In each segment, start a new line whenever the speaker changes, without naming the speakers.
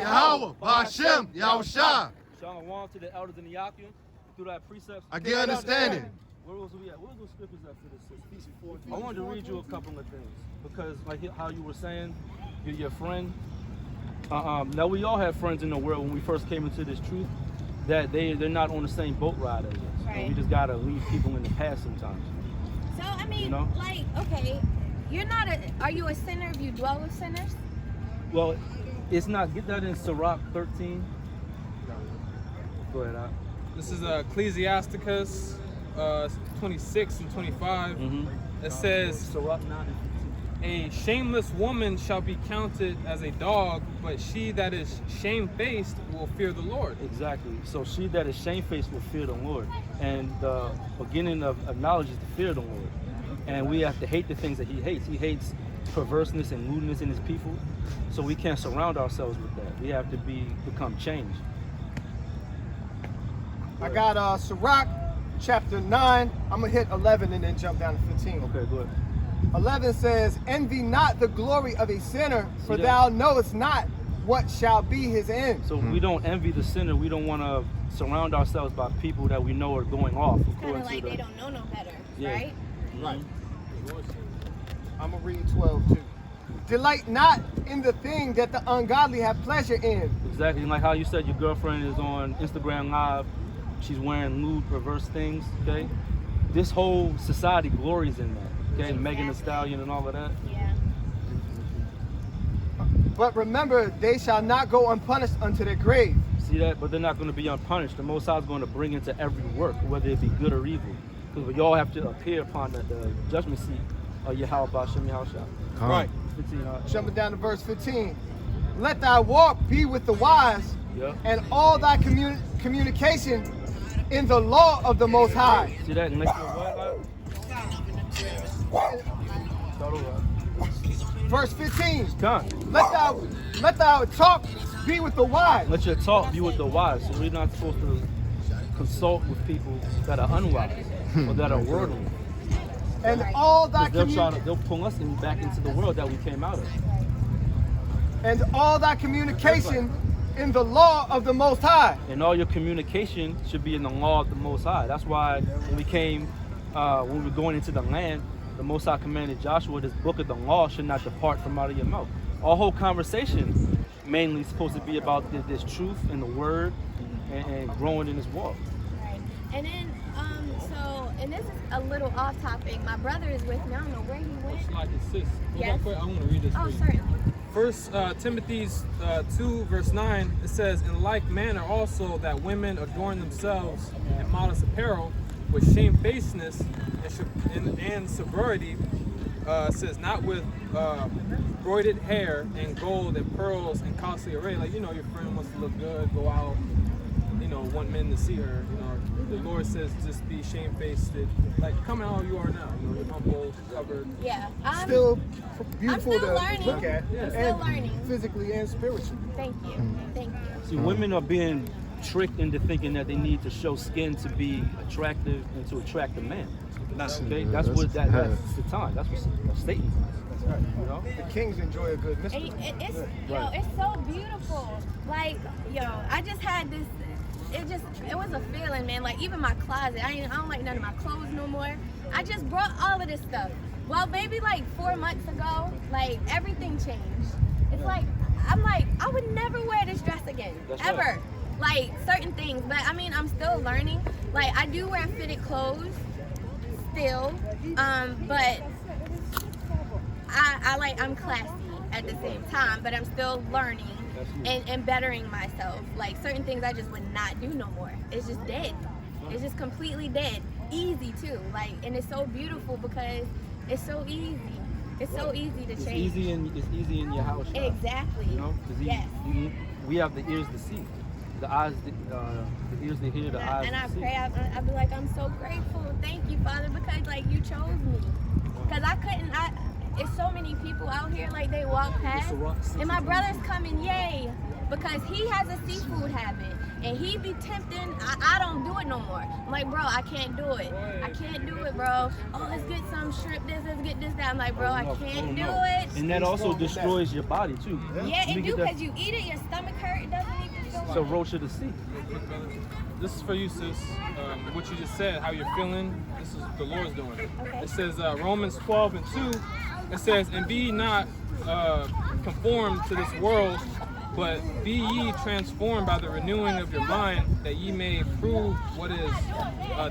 Yahweh, Ba'Shem, Yahushua.
Shalom to the elders in the Yakim. Through that precept.
I get understanding.
Where was we at? Where was those scriptures at for this? I wanted to read you a couple of things because, like how you were saying, you're your friend. Now we all have friends in the world when we first came into this truth that they're not on the same boat ride as us.
Right.
So we just gotta leave people in the past sometimes.
So I mean,
You know?
like, okay, you're not a. Are you a sinner if you dwell with sinners?
Well, it's not. Get that in Sirach 13. Go ahead, Al.
This is Ecclesiasticus 26 and 25. It says,
Sirach 9 and 15.
a shameless woman shall be counted as a dog, but she that is shamefaced will fear the Lord.
Exactly. So she that is shamefaced will fear the Lord. And the beginning of knowledge is to fear the Lord. And we have to hate the things that he hates. He hates perverseness and lewdness in his people. So we can't surround ourselves with that. We have to become changed.
I got Sirach chapter 9. I'm going to hit 11 and then jump down to 15.
Okay, good.
11 says, envy not the glory of a sinner, for
that?
thou knowest not what shall be his end.
So we don't envy the sinner. We don't want to surround ourselves by people that we know are going off.
Kind of like they don't know no better,
Yeah.
right?
Right. I'm going to read 12 too. Delight not in the thing that the ungodly have pleasure in.
Exactly. Like how you said your girlfriend is on Instagram Live. She's wearing lewd, perverse things, okay? This whole society glories in that, okay? Megan Thee Stallion and all of that.
Yeah.
But remember, they shall not go unpunished unto their grave.
See that? But they're not going to be unpunished. The Most High is going to bring into every work, whether it be good or evil. Because we all have to appear upon the judgment seat of Yahweh Ba'Shem Yahushua.
Right.
15,
Jumping down to verse 15. Let thy walk be with the wise,
yeah.
and all thy communication in the law of the Most High.
See that? Next to what? Start over.
Verse 15.
Done.
Let thou talk be with the wise.
Let your talk be with the wise. So we're not supposed to consult with people that are unwise or that are worldly.
And all thy
They'll pull us back into the world that we came out of.
And all thy communication in the law of the Most High.
And all your communication should be in the law of the Most High. That's why when we were going into the land, the Most High commanded Joshua, this book of the law should not depart from out of your mouth. Our whole conversation mainly is supposed to be about this truth and the word and growing in this walk.
Right. And then, and this is a little off topic. My brother is with me. I don't know where he went.
It's like it, sis.
Yes.
I want to read this
Oh,
for you.
certainly.
First Timothy 2 verse 9, it says, in like manner also that women adorn themselves in modest apparel with shamefacedness and sobriety, says not with broided hair and gold and pearls and costly array. Like, your friend wants to look good, go out, want men to see her. The Lord says just be shamefaced, like come how you are now. You're humble, covered.
Yeah.
Still beautiful
I'm still
to
learning.
look at.
I'm
and
still learning.
physically and spiritually.
Thank you. Thank you.
See, women are being tricked into thinking that they need to show skin to be attractive and to attract a man. Okay, that's the time. That's what Satan does.
That's right.
You know?
The kings enjoy a good mystery.
It's so beautiful. Like, I just had this. It was a feeling, man. Like, even my closet, I don't like none of my clothes no more. I just brought all of this stuff. Well, maybe like 4 months ago, like everything changed. It's like, I'm like, I would never wear this dress again, ever.
Right.
Like certain things, but I mean, I'm still learning. Like, I do wear fitted clothes still, but I'm classy at the same time, but I'm still learning and bettering myself. Like certain things I just would not do no more. It's just dead. It's just completely dead. Easy too. Like, and it's so beautiful because it's so easy. It's so easy to change.
It's easy in your house.
Exactly. Yes.
We have the ears to see, the eyes, the ears to hear, the eyes
and I
to see.
pray. I be like, I'm so grateful. Thank you, Father, because like you chose me. Because I couldn't. It's so many people out here, like they walk past, and my brother's coming, yay, because he has a seafood habit and he be tempting. I don't do it no more. I'm like, bro, I can't do it. I can't do it, bro. Oh, let's get some shrimp. Let's get this, that. I'm like, bro, I can't do it.
And that also destroys your body too.
Yeah,
Let me
it
get
do
that-
because you eat it, your stomach hurt. It doesn't even feel
It's a roach of the sea.
This is for you, sis. What you just said, how you're feeling, this is the Lord's doing.
Okay.
It says Romans 12:2. It says, "And be ye not conformed to this world, but be ye transformed by the renewing of your mind, that ye may prove what is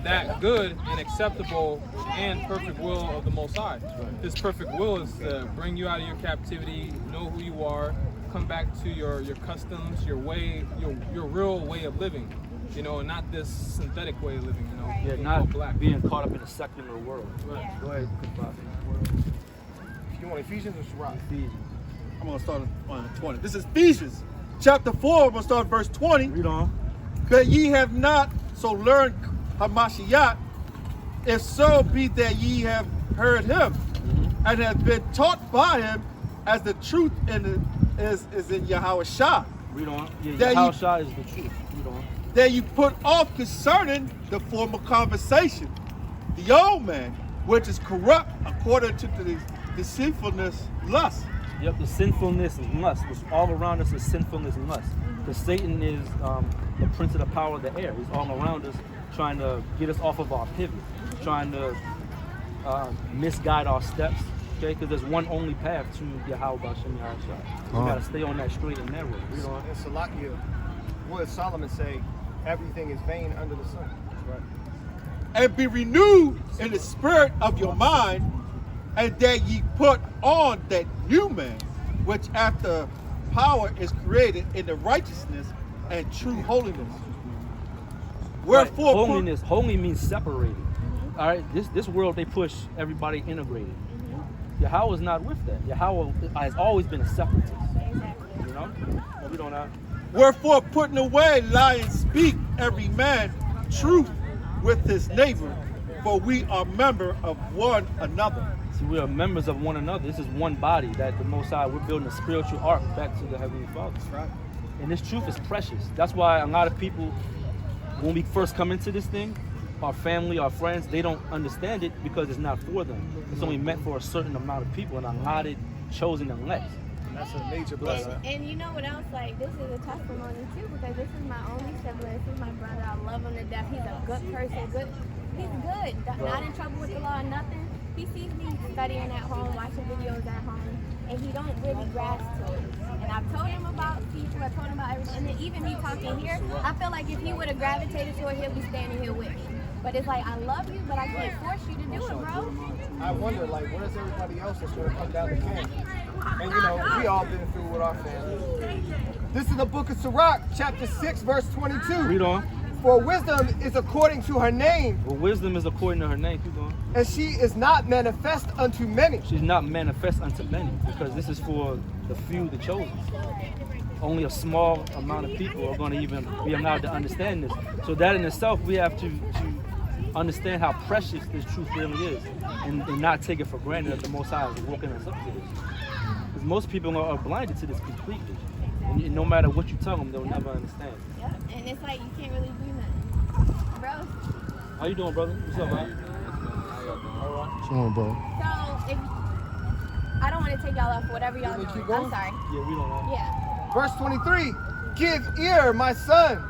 that good and acceptable and perfect will of the Most High." His perfect will is to bring you out of your captivity, know who you are, come back to your customs, your way, your real way of living. You know, and not this synthetic way of living. You know,
Right.
Yeah,
being
not
all black.
being caught up in a secular world.
Yeah.
Go ahead.
You want Ephesians or Sirach?
Ephesians.
I'm gonna start on 20. This is Ephesians, chapter 4. I'm gonna start verse 20.
Read on.
That ye have not so learned Hamashiach, if so be that ye have heard him and have been taught by him, as the truth is in Yahweh Shah.
Read on. Yeah,
That
how
you-
shy is the truth. Read on.
That you put off concerning the former conversation, the old man, which is corrupt according to the deceitfulness, lust.
Yep, the sinfulness and lust. What's all around us is sinfulness and lust. Because Satan is the prince of the power of the air. He's all around us, trying to get us off of our pivot, trying to misguide our steps. Okay, because there's one only path to Yahweh Bashem Yahushua. You gotta stay on that straight and narrow. Read on.
In Salakia, what does Solomon say? Everything is vain under the sun.
And be renewed in the spirit of your mind, and that ye put on that new man, which after power is created in the righteousness and true holiness. Wherefore,
Right. Holiness, holy means separated. All right, this world they push everybody integrated. Yahweh is not with that. Yahweh has always been a separatist.
Exactly.
You know, we don't have.
wherefore putting away lying speak every man truth with his neighbor, for we are member of one another.
See, we are members of one another. This is one body that the Most High, we're building a spiritual ark back to the Heavenly Father.
Right.
And this truth is precious. That's why a lot of people, when we first come into this thing, our family, our friends, they don't understand it because it's not for them. It's only meant for a certain amount of people, and allotted, chosen, and elect.
That's a major blessing.
And you know what else? Like, this is a testimony too, because this is my only sibling. This is my brother. I love him to death. He's a good person. He's good. Not in trouble with the law, nothing. He sees me studying at home, watching videos at home, and he don't really grasp to it. And I've told him about people. I told him about everything. And then even me talking here, I feel like if he would have gravitated to it, he'll be standing here with me. But it's like, I love you, but I can't force you to do it, bro.
I wonder, like, where's everybody else that's going to come down the camp? And, you know, we all been through with our families. This is the book of Sirach, chapter 6, verse 22.
Read on.
For wisdom is according to her name,
Well, wisdom is according to her name. Keep going.
and she is not manifest unto many.
She's not manifest unto many, because this is for the few, the chosen. Only a small amount of people are going to even be allowed to understand this. So that in itself, we have to understand how precious this truth really is, and not take it for granted that the Most High is walking us up to this. Because most people are blinded to this completely, and no matter what you tell them, they'll never understand.
Yep. And it's like, you can't really do nothing. Bro,
How you doing, brother? What's up, man?
Come on, bro.
so if I don't want to take y'all off whatever y'all
You wanna keep
doing.
going?
I'm sorry.
Yeah, we don't know.
Yeah.
Verse 23, give ear, my son.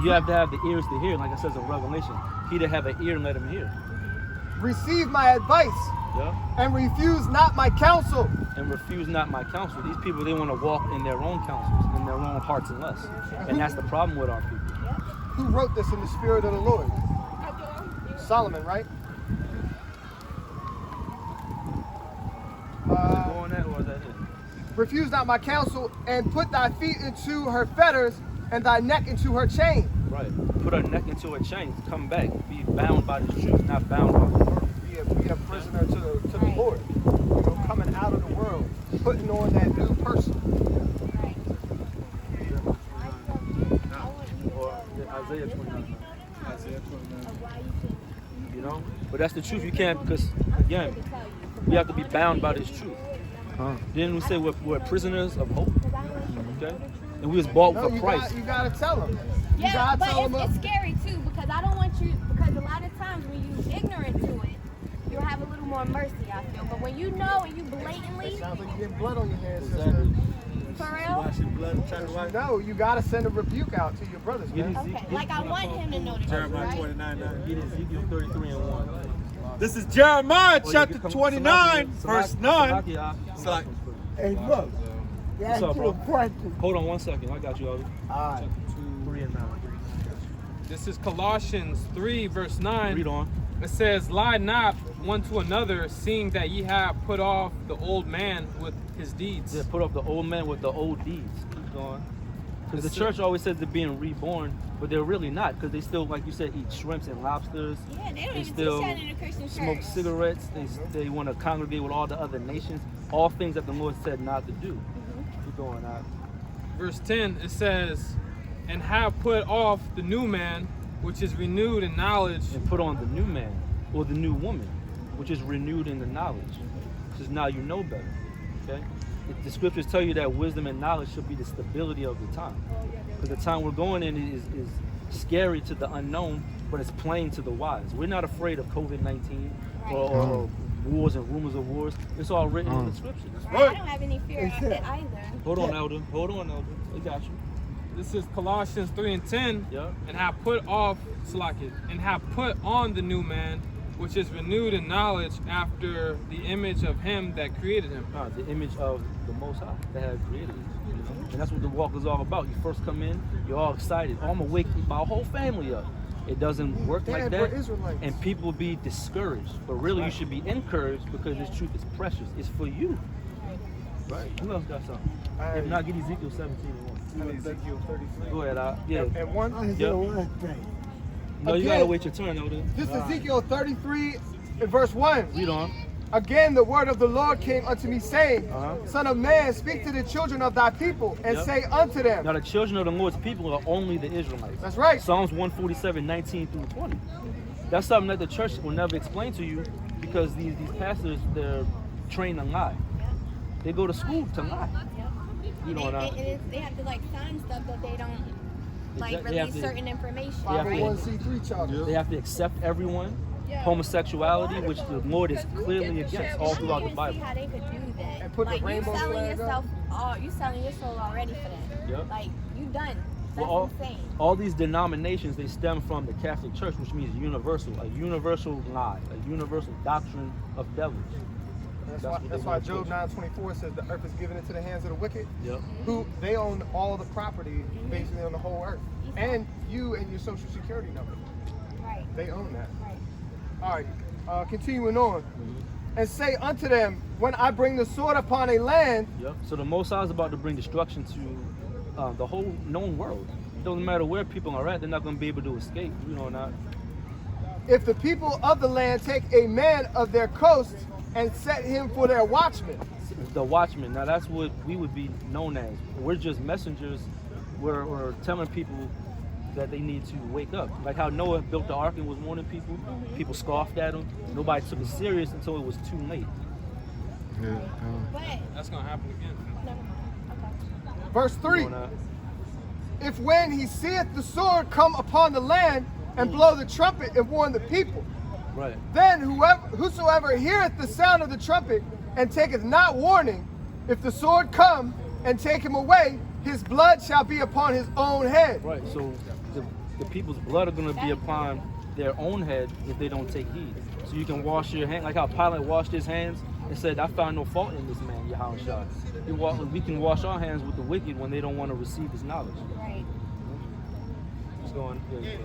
You have to have the ears to hear, like it says in Revelation. He that have an ear, let him hear.
Receive my advice,
Yeah.
and refuse not my counsel.
And refuse not my counsel. These people, they want to walk in their own counsels, in their own hearts and lusts. And that's the problem with our people.
Who wrote this in the spirit of the Lord? Solomon, right?
Go on that, or is that it?
Refuse not my counsel, and put thy feet into her fetters, and thy neck into her chain.
Right. Put her neck into a chain. Come back. Be bound by this truth, not bound by the world.
Be a prisoner to the Lord. You know, coming out of the world, putting on that new person.
Right.
Or Isaiah 29.
Isaiah 29.
You know? But that's the truth. You can't, because, again, we have to be bound by this truth. Didn't we say we're prisoners of hope? Okay? and we was bought
No,
with a
you
price.
got, you gotta tell them. You
Yeah,
gotta
but
tell them.
it's scary too because I don't want you, because a lot of times when you ignorant to it, you'll have a little more mercy, I feel. But when you know and you blatantly,
Sounds like you're getting blood on your hands, sister.
Exactly.
for real,
No, you gotta send a rebuke out to your brothers, man.
okay, like I want him to know the truth,
Jeremiah
right?
29:9.
Get Ezekiel 33:1.
This is Jeremiah
Or you
chapter
can come-
29,
Salaki-
verse 9.
Salaki,
It's like,
Hey, look.
What's up,
That's
bro?
a question.
Hold on 1 second. I got you, Elder.
Alright.
3 and 9.
This is Colossians 3, verse 9.
Read on.
It says, lie not one to another, seeing that ye have put off the old man with his deeds.
Yeah, put up the old man with the old deeds. Keep going. Because the
It's-
church always says they're being reborn, but they're really not. Because they still, like you said, eat shrimps and lobsters.
Yeah, they don't
They
even
still
teach that in the Christian
smoke
church.
cigarettes. They want to congregate with all the other nations. All things that the Lord said not to do.
Mm-hmm.
Keep going out.
Verse 10, it says, and have put off the new man, which is renewed in knowledge.
And put on the new man or the new woman, which is renewed in the knowledge. Because now you know better. Okay? The scriptures tell you that wisdom and knowledge should be the stability of the time. Because the time we're going in is scary to the unknown, but it's plain to the wise. We're not afraid of COVID-19 or wars and rumors of wars. It's all written in the scriptures.
Right, I don't have any fear of it either.
Hold on, Elder. Hold on, Elder. We got you.
This is Colossians 3 and 10.
Yeah.
And have put off, Salaki, and have put on the new man, which is renewed in knowledge after the image of him that created him.
The image of the Most High that had created you. And that's what the walk is all about. You first come in, you're all excited. Oh, I'm gonna wake my whole family up. It doesn't work like
Dad,
that.
we're Israelites.
And people be discouraged. But really you should be encouraged because this truth is precious. It's for you. Right? Who else got something? If not, get Ezekiel 17:1.
Ezekiel 33.
Go ahead, yeah.
And one.
I said
Yep.
one thing.
No, you
Again.
gotta wait your turn, Elder.
This is Ezekiel 33 and verse 1.
Read on.
Again, the word of the Lord came unto me, saying,
Uh-huh.
Son of man, speak to the children of thy people, and
Yep.
say unto them.
Now the children of the Lord's people are only the Israelites.
That's right.
Psalms 147, 19 through 20. That's something that the church will never explain to you because these pastors, they're trained to lie. They go to school to lie. You know what I mean?
They have to like sign stuff that they don't like
Exactly. They have
release
to-
certain information,
They have to-
right?
501c3 charter.
They have to accept everyone. Homosexuality, which the Lord is clearly against all throughout the
I
Bible.
don't even see how they could do that.
And put the
like
rainbow
you selling
flag up.
yourself, you selling your soul already for that.
Yep.
Like you done. That's
Well,
insane.
all these denominations, they stem from the Catholic Church, which means universal, a universal lie, a universal doctrine of devils.
That's why Job 9:24 says the earth is given into the hands of the wicked,
Yep.
who they own all the property basically on the whole earth. And you and your social security number.
Right.
They own that.
Right.
All right, continuing on. And say unto them, when I bring the sword upon a land,
Yep. So the Most High is about to bring destruction to the whole known world. It doesn't matter where people are at; they're not going to be able to escape. You know, not.
if the people of the land take a man of their coast and set him for their watchman.
The watchmen. Now that's what we would be known as. We're just messengers. We're telling people that they need to wake up. Like how Noah built the ark and was warning people. People scoffed at him. Nobody took it serious until it was too late.
But
That's going to happen again.
never mind. Okay.
Verse
You
3.
know, not.
If when he seeth the sword come upon the land and blow the trumpet and warn the people,
Right.
then whosoever heareth the sound of the trumpet and taketh not warning, if the sword come and take him away, his blood shall be upon his own head.
Right. So the people's blood are going to be upon their own head if they don't take heed. So you can wash your hand, like how Pilate washed his hands and said, I found no fault in this man, Yahushua. We can wash our hands with the wicked when they don't want to receive his knowledge.
Right.
What's going on?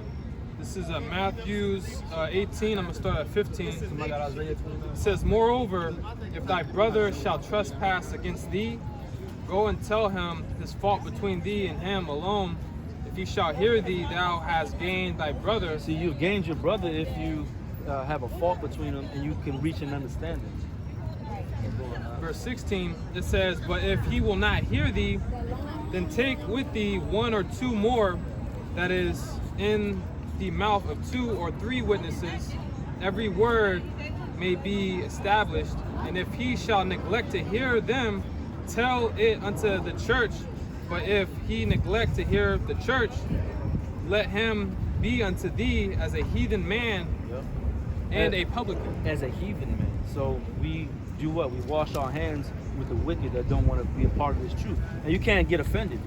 This is Matthew's 18. I'm going to start at 15.
Somebody got Isaiah 29.
It says, moreover, if thy brother shall trespass against thee, go and tell him his fault between thee and him alone. If he shall hear thee, thou hast gained thy brother.
See, you've gained your brother if you have a fault between them and you can reach an understanding.
Verse 16, it says, but if he will not hear thee, then take with thee one or two more, that is, in the mouth of 2 or 3 witnesses, every word may be established. And if he shall neglect to hear them, tell it unto the church. But if he neglect to hear the church, let him be unto thee as a heathen man and a publican.
As a heathen man. So we do what? We wash our hands with the wicked that don't want to be a part of this truth. And you can't get offended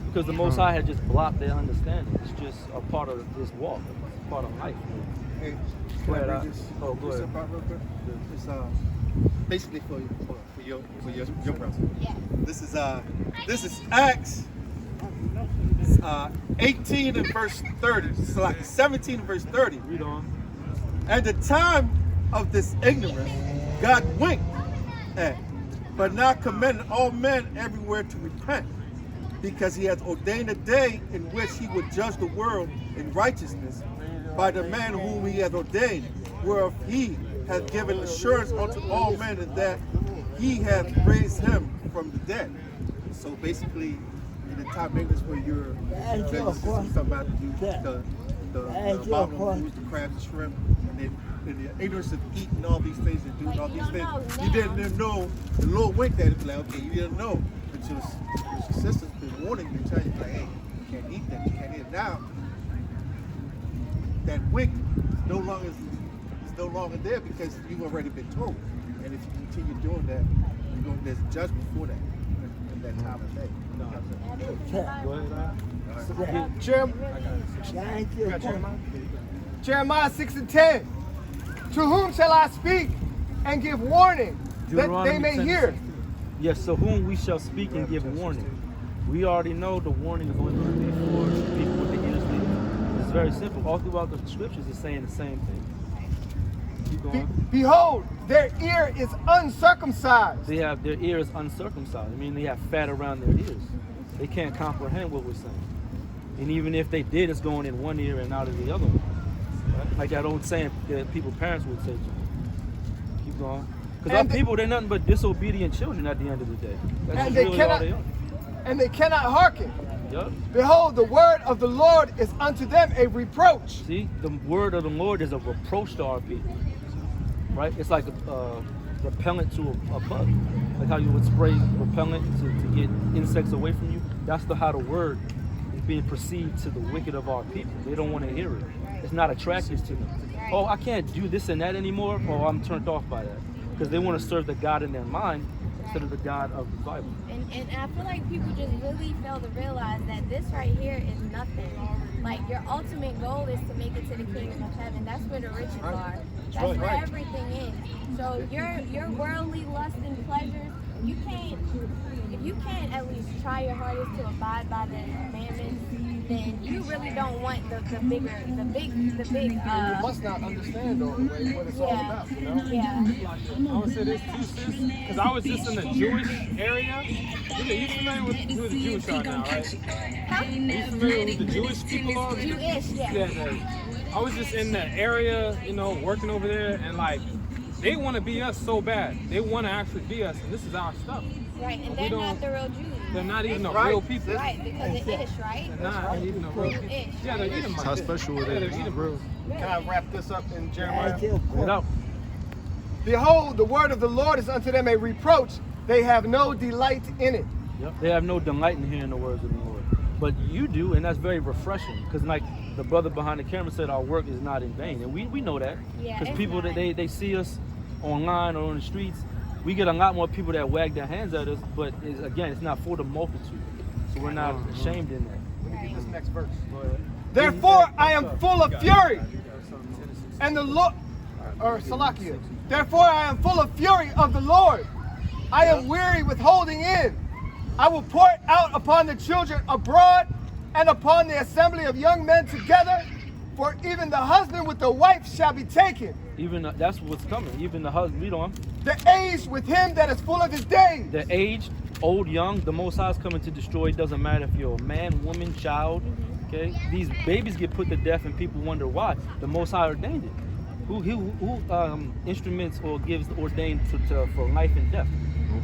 because the Most High had just blocked their understanding. It's just a part of this walk. It's a part of life.
Hey,
Go
can I
ahead,
read this?
go ahead.
This about real quick? It's basically for your brother.
Yeah.
This is Acts 18 and verse 30. It's like 17 and verse 30.
Read on.
At the time of this ignorance, God winked at, but now commanded all men everywhere to repent, because he has ordained a day in which he would judge the world in righteousness by the man whom he has ordained, whereof he hath given assurance unto all men, and that he hath raised him from the dead. So basically, in the time of ignorance where you're talking about the mountain, the crabs, the shrimp, and then in the ignorance of eating all these things and doing
Like,
all
you
these
don't
things,
know
you
now.
didn't know. The Lord winked at it, like, okay, you didn't know. But your sister's been warning you, telling you, like, hey, you can't eat that, you can't eat it. Now, that wink is no longer there because you've already been told. And if you continue doing that, there's judgment for that in that time of day. You know what I'm saying?
Jeremiah 6 and 10. To whom shall I speak and give warning that they
Deuteronomy
may
10 and
hear?
16. Yes, so whom we shall speak and give warning. We already know the warning is only going to be for people with the ears leading. It's very simple. All throughout the scriptures it's saying the same thing. Keep going.
Behold, their ear is uncircumcised.
They have their ears uncircumcised. I mean, they have fat around their ears. They can't comprehend what we're saying. And even if they did, it's going in one ear and out of the other one. Right? Like that old saying that people's parents would say to them. Keep going. Because our
And they-
people, they're nothing but disobedient children at the end of the day. That's
And
just
they
really
cannot-
all they are.
And they cannot hearken.
Yup.
Behold, the word of the Lord is unto them a reproach.
See, the word of the Lord is a reproach to our people. Right? It's like a repellent to a bug. Like how you would spray repellent to get insects away from you. That's how the word is being perceived to the wicked of our people. They don't want to hear it. It's not attractive to them. Oh, I can't do this and that anymore. Oh, I'm turned off by that. Because they want to serve the God in their mind instead of the God of the Bible.
And I feel like people just really fail to realize that this right here is nothing. Like your ultimate goal is to make it to the kingdom of heaven. That's where the riches are. That's where everything is. So your worldly lust and pleasures, if you can't at least try your hardest to abide by the commandments, then you really don't want the big
You must not understand though what it's all about, you know?
yeah.
I would say this too, sis, because I was just in the Jewish area. You familiar with who the Jewish are now, right?
Huh?
Are you familiar with who the Jewish people are?
Jewish, yeah.
I was just in the area, working over there, and like, they want to be us so bad. They want to actually be us, and this is our stuff.
Right, and
We
they're
don't-
not the real Jews.
They're not even the
Right.
real people.
Right, because it is, right?
They're not even the real people.
Ish.
Yeah, they're Edomites.
How special it
Yeah,
is.
they're Edomites.
Can I wrap this up in Jeremiah?
Get out.
Behold, the word of the Lord is unto them a reproach. They have no delight in it.
Yep. They have no delight in hearing the words of the Lord. But you do, and that's very refreshing. Because like the brother behind the camera said, our work is not in vain. And we know that.
Yeah,
Because
it's
people,
not.
they see us online or on the streets. We get a lot more people that wag their hands at us. But again, it's not for the multitude. So we're not ashamed in that.
Let me get this next verse.
Go ahead.
Therefore I am full of fury. And the Lord, or Salakia. Therefore I am full of fury of the Lord. I am weary with holding in. I will pour it out upon the children abroad and upon the assembly of young men together. For even the husband with the wife shall be taken.
Even that's what's coming. Even the husband, read on.
The age with him that is full of his days.
The aged, old, young, the Most High is coming to destroy. It doesn't matter if you're a man, woman, child. Okay, these babies get put to death, and people wonder why. The Most High ordained it. Who instruments or gives ordained for life and death?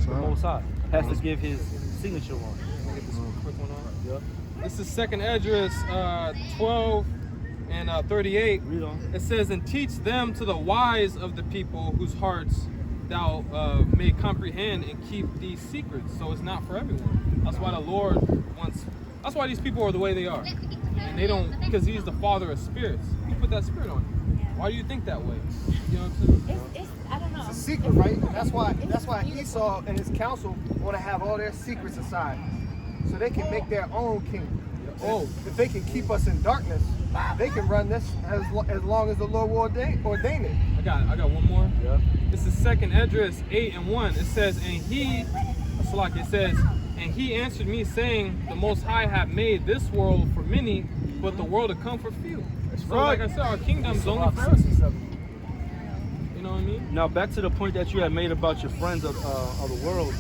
The Most High has to give his signature on it.
Get this quick one on.
Yep.
This is 2nd Esdras 12 and 38.
Read on.
It says, and teach them to the wise of the people whose hearts thou may comprehend and keep these secrets. So it's not for everyone. That's why the Lord wants. That's why these people are the way they are, and they don't, because He's the Father of spirits. He put that spirit on you. Why do you think that way? You know what I'm saying?
It's I don't know.
It's a secret, right? That's why Esau and his council want to have all their secrets aside, so they can make their own kingdom.
Oh.
If they can keep us in darkness, they can run this as long as the Lord will ordain it.
I got one more.
Yeah.
This is 2nd Esdras 8:1. It says, it says, and he answered me, saying, the Most High hath made this world for many, but the world to come for few. So
right.
like I said, our kingdom's only for us. You know what I mean?
Now back to the point that you had made about your friends of the world.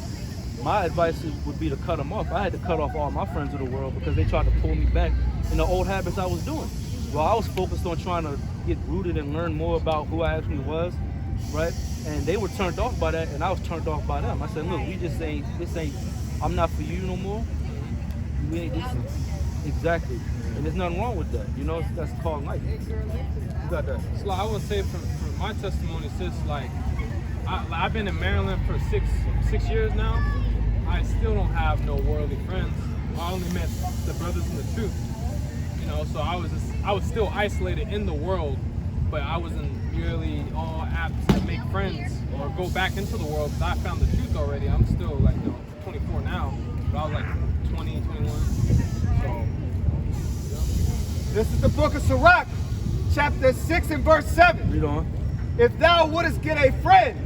My advice would be to cut them off. I had to cut off all my friends of the world because they tried to pull me back in the old habits I was doing. Well, I was focused on trying to get rooted and learn more about who I actually was, right? And they were turned off by that, and I was turned off by them. I said, look, this ain't, I'm not for you no more. We ain't this. Exactly. And there's nothing wrong with that. You know, that's called life. You got that.
So like, I would say from my testimony, sis, like, I've been in Maryland for six years now. I still don't have no worldly friends. I only met the brothers in the truth. You know, so I was still isolated in the world, but I wasn't really all apt to make friends or go back into the world because I found the truth already. I'm still like, 24 now, but I was like 20, 21. So,
This is the book of Sirach, chapter 6 and verse 7.
Read on.
If thou wouldest get a friend,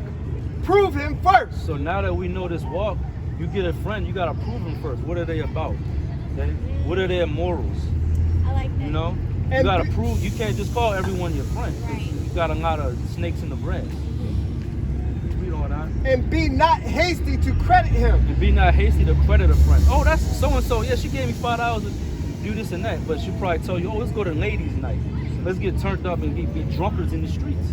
prove him first.
So now that we know this walk, you get a friend, you gotta prove them first. What are they about? Okay? What are their morals?
I like that.
You know? You
And
gotta
be-
prove, you can't just call everyone your friend.
Right.
You got a lot of snakes in the grass. Read on that.
And be not hasty to credit him.
And be not hasty to credit a friend. Oh, that's so-and-so. Yeah, she gave me $5 to do this and that. But she'll probably tell you, oh, let's go to ladies' night. Let's get turned up and be drunkards in the streets.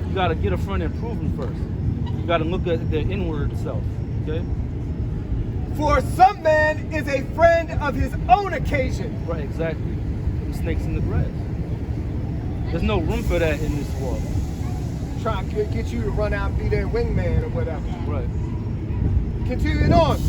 You gotta get a friend and prove them first. You gotta look at their inward self. Okay?
For some man is a friend of his own occasion.
Right, exactly. Them snakes in the grass. There's no room for that in this world.
Try to get you to run out and be their wingman or whatever.
Right.
Continuing on.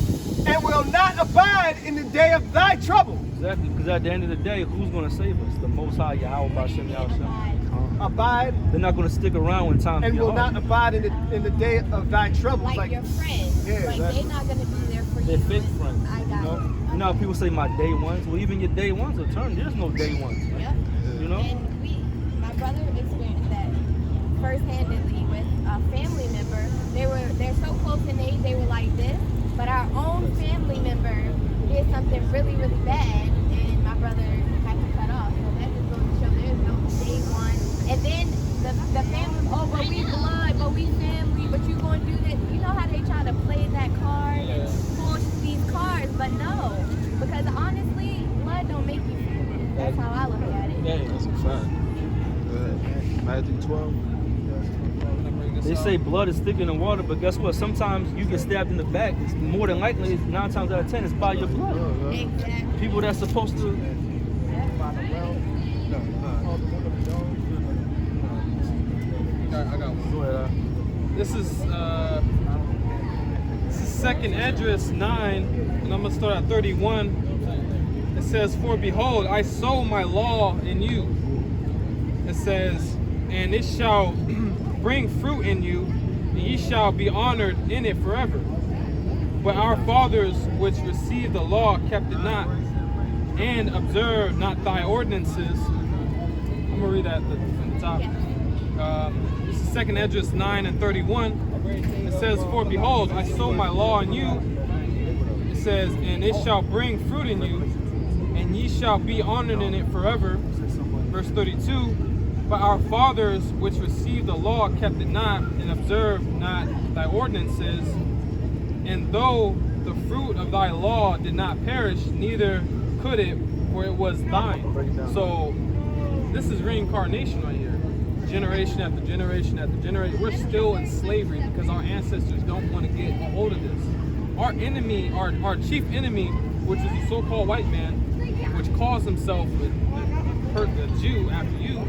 And will not abide in the day of thy trouble.
Exactly. Because at the end of the day, who's gonna save us? The Most High Yahweh Bashem Yahushua.
Abide
They're not gonna stick around when times
and
get
will
hard.
not abide in the day of thy troubles.
Like your friends.
Yeah,
like
exactly.
they're not gonna be there for
They're
you.
fake friends.
I
You
got
know?
it.
You know how people say my day ones? Well, even your day ones are turned. There's no day ones.
Yep.
You know?
And my brother experienced that first-handedly with a family member. They're so close in age, they were like this, but our own family member did something really, really bad, and my brother had to cut off. So that just goes to show there's no day one. And then the family, oh, but we blood, but we family, but you gonna do this. You know how they try to play that card and push these cards, but no, because honestly, blood don't make you family. That's how I look at it.
Yeah.
That's a fact. Matthew 12.
They say blood is thicker than water, but guess what? Sometimes you get stabbed in the back. It's more than likely, 9 times out of 10, it's by your blood.
Exactly.
People that's supposed to.
I got one.
Go ahead.
This is 2nd Esdras 9, and I'm gonna start at 31. It says, "For behold, I sow my law in you." It says, "And it shall bring fruit in you, and ye shall be honored in it forever. But our fathers, which received the law, kept it not, and observed not thy ordinances." I'm gonna read that from the top. This is 2nd Esdras 9 and 31. It says, "For behold, I sow my law in you." It says, "And it shall bring fruit in you, and ye shall be honored in it forever." Verse 32. "But our fathers, which received the law, kept it not, and observed not thy ordinances. And though the fruit of thy law did not perish, neither could it, for it was thine." So this is reincarnation right here. Generation after generation after generation. We're still in slavery because our ancestors don't want to get a hold of this. Our enemy, our chief enemy, which is the so-called white man, which calls himself the Jew after you,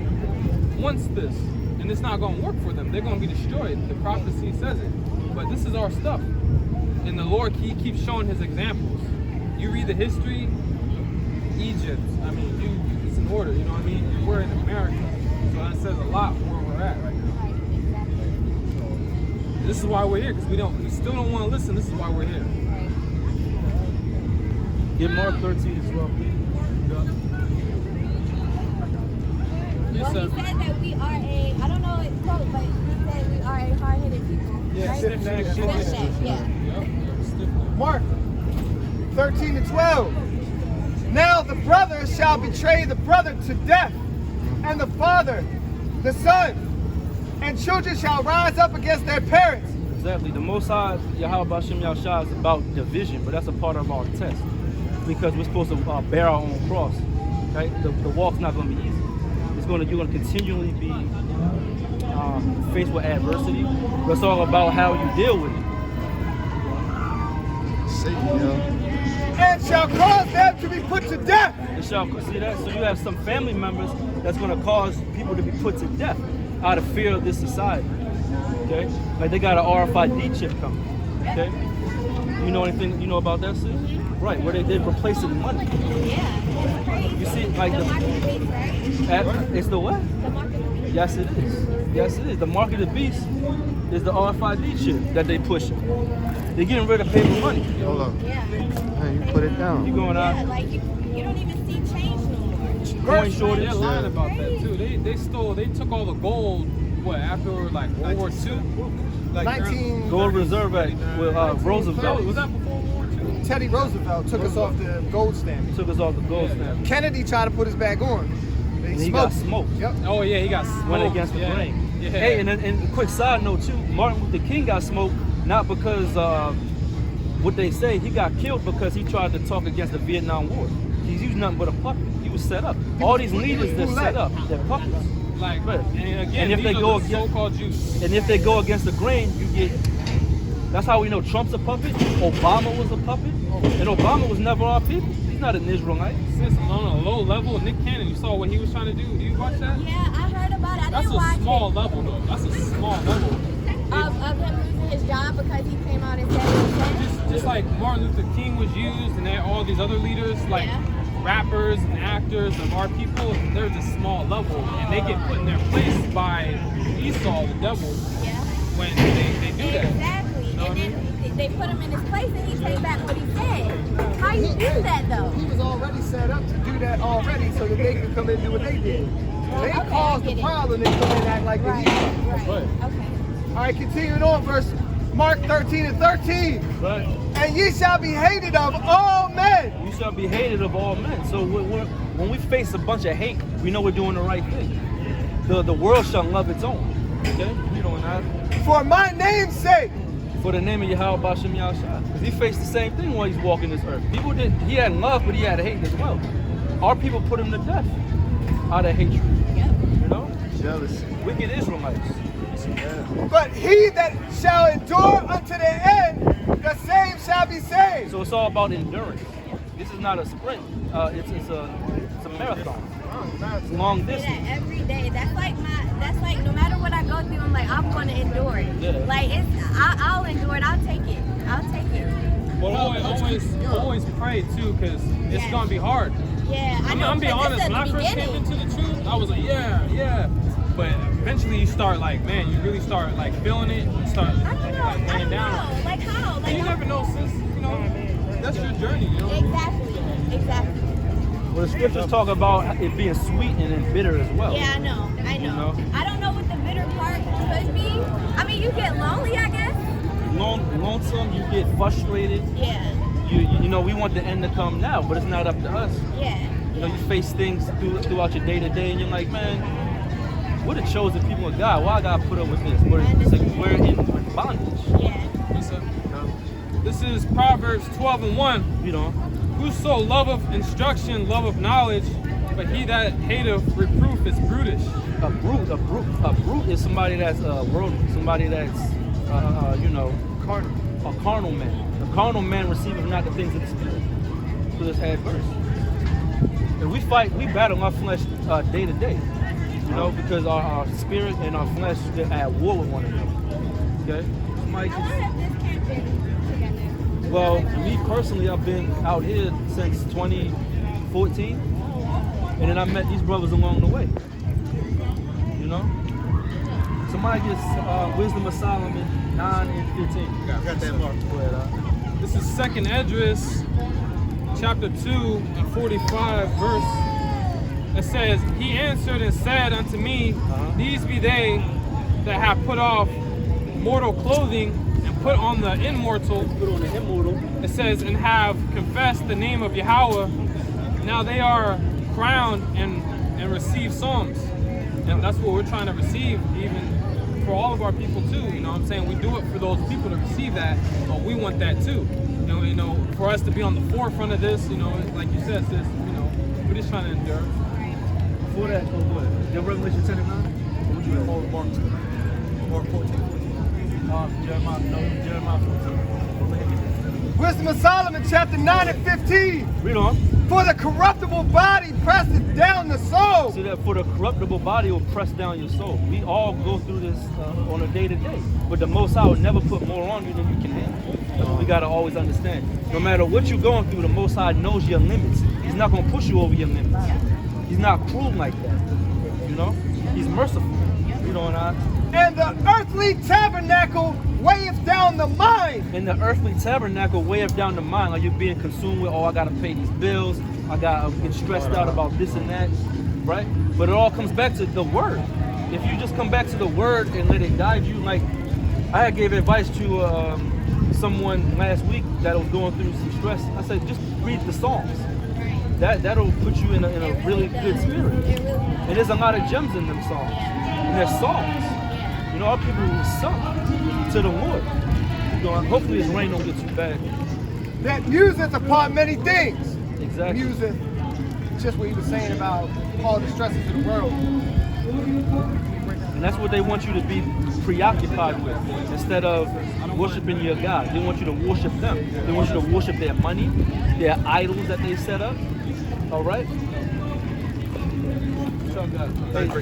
wants this. and it's not going to work for them. They're going to be destroyed. The prophecy says it. But this is our stuff. And the Lord, he keeps showing his examples. You read the history, Egypt, I mean, it's in order, you know what I mean? And we're in America. So that says a lot where we're at right now. This is why we're here, because we still don't want to listen. This is why we're here.
Get Mark 13 as well, please.
Yes,
Well, he
sir.
said that we are I don't know his quote, but he said we are a hard-headed people.
Yeah,
right?
stiff-necked,
Stiff-necked, yeah.
Yep, stiff-necked.
Mark 13 to 12. Now the brother shall betray the brother to death, and the father, the son, and children shall rise up against their parents.
Exactly. The Most High, Yahweh B'Shem Yahshua, is about division, but that's a part of our test. Because we're supposed to bear our own cross. Right? The walk's not going to be easy. You're going to continually be faced with adversity. But it's all about how you deal with it.
Satan, yo.
And shall cause them to be put to death.
It shall see that. So you have some family members that's going to cause people to be put to death out of fear of this society. Okay, like they got an RFID chip coming. Okay, you know anything? You know about that, sis? Right, where they're replacing money.
Yeah, it's crazy.
You see, like
the mark of the beast, right?
It's the what?
The mark of the beast.
Yes, it is. Yes, it is. The mark of the beast is the RFID chip that they pushing. They're getting rid of paper money.
Hold on.
Yeah.
Hey, you put it down.
You going out?
Yeah, like you don't even see change no more.
Coin shortage.
They're lying about that too. They took all the gold, after like World War II? Like
19
Gold Reserve Act with Roosevelt.
Was that before World War II?
Teddy Roosevelt took us off the gold standard.
Took us off the gold standard.
Kennedy tried to put us back on. They
And he got smoked.
Yep.
Oh yeah, he got smoked.
Went against the grain.
Yeah.
Hey, and a quick side note too, Martin Luther King got smoked not because what they say, he got killed because he tried to talk against the Vietnam War. He's using nothing but a puppet. He was set up. All these leaders that set up, they're puppets.
Like,
Right.
and again,
And if
these
they
are
go
the
against-
so-called Jews.
And if they go against the grain, you get. That's how we know Trump's a puppet. Obama was a puppet, and Obama was never our people. He's not an Israelite.
Since on a low level, Nick Cannon, you saw what he was trying to do. Do you watch that?
Yeah, I heard about it. I
That's
didn't watch
a small
it.
level though. That's a small level.
Of him losing his job because he came out and said what he said.
Just like Martin Luther King was used, and all these other leaders, like
Yeah.
rappers and actors of our people, they're just small level, and they get put in their place by Esau, the devil,
Yeah.
when they do that.
Exactly.
know
And
what I
then they put him in his place and he take back what he said. How you do that though?
He was already set up to do that already so that they could come in and do what they did. They
Okay,
caused
I
the
get it.
problem and come in and act like
Right.
the heathen.
Right.
Right.
Okay.
All right, continuing on, verse Mark 13 and 13.
Right.
And ye shall be hated of all men.
We shall be hated of all men. So when we face a bunch of hate, we know we're doing the right thing. The world shall love its own. Okay? We doing that.
For my name's sake.
For the name of Yahweh B'Shem Yahshua. Because he faced the same thing while he's walking this earth. People did. He had love, but he had hate as well. Our people put him to death out of hatred.
Yep.
You know?
Jealousy.
Wicked Israelites.
But he that shall endure unto the end, the same shall be saved.
So it's all about endurance. This is not a sprint. It's a marathon. It's long
Do
distance.
that every day. That's like no matter what I go through, I'm like, I'm gonna endure it.
Yeah.
Like I'll endure it. I'll take it. I'll take it.
But always pray too, because it's
Yes.
gonna be hard.
Yeah, I know.
I'm being
'cause
honest.
this
When
is
I
the
first came
beginning.
into the truth, I was like, yeah. But eventually, you start like, man, you really start like feeling it. You start
I don't know. I
laying
don't
down.
know. Like how?
And
Like
you never know, sis. You know, that's your journey. You know.
Exactly. Exactly.
Well, the scriptures talk about it being sweet and then bitter as well.
Yeah, I know. I know.
You know?
I don't know what the bitter part could be. I mean, you get lonely, I guess.
Lonesome, you get frustrated.
Yeah.
You know, we want the end to come now, but it's not up to us.
Yeah.
You know, you face things throughout your day to day, and you're like, man, we're the chosen people of God. Why I gotta put up with this? We're in bondage.
Yeah.
Listen, this is Proverbs 12 and 1.
You know,
Whoso loveth instruction, loveth knowledge, but he that hateth reproof is brutish.
a brute is somebody that's worldly, somebody that's
Carnal.
a carnal man. The carnal man receiveth not the things of the spirit. So this adverse. And we battle our flesh day to day. You know, because our spirit and our flesh are at war with one another. Okay? Somebody
How long
can-
has this camp been together?
well, me personally, I've been out here since 2014, and then I met these brothers along the way. You know? Somebody gets Wisdom of Solomon 9 and 15.
Got that mark.
Go ahead,
This is 2nd Esdras, chapter 2 and 45 verse. It says, He answered and said unto me, These be they that have put off mortal clothing and put on the immortal.
Put on the immortal.
It says, and have confessed the name of Yahweh. Now they are crowned and receive psalms. And that's what we're trying to receive, even for all of our people too. You know what I'm saying? We do it for those people to receive that, but we want that too. You know, for us to be on the forefront of this, you know, like you said, sis, you know, we're just trying to endure.
Before that, oh, go ahead. Your Revelation 10 and 9? Or would you have?
Mark 14.
Jeremiah 14.
Wisdom of Solomon, chapter 9 and 15.
Read on.
For the corruptible body presses down the soul.
So that for the corruptible body will press down your soul. We all go through this on a day-to-day. But the Most High will never put more on you than you can handle. That's what we got to always understand. No matter what you're going through, the Most High knows your limits. He's not going to push you over your limits. He's not cruel like that. You know? He's merciful. You know,
And the earthly tabernacle weigheth down the mind.
in the earthly tabernacle weigheth down the mind, like you're being consumed with, oh, I gotta pay these bills, I gotta get stressed out about this and that, right? But it all comes back to the word. If you just come back to the word and let it guide you, like I had gave advice to someone last week that was going through some stress. I said, just read the Psalms. That'll put you in a really good spirit.
It really does.
And there's a lot of gems in them songs. And there's songs. You know, our people who sung to the Lord. You know, hopefully this rain don't get too bad.
That museth upon many things.
Exactly.
Museth, just what he was saying about all the stresses of the world.
And that's what they want you to be preoccupied with. Instead of worshiping your God, they want you to worship them. They want you to worship their money, their idols that they set up. All right? What's up, guys?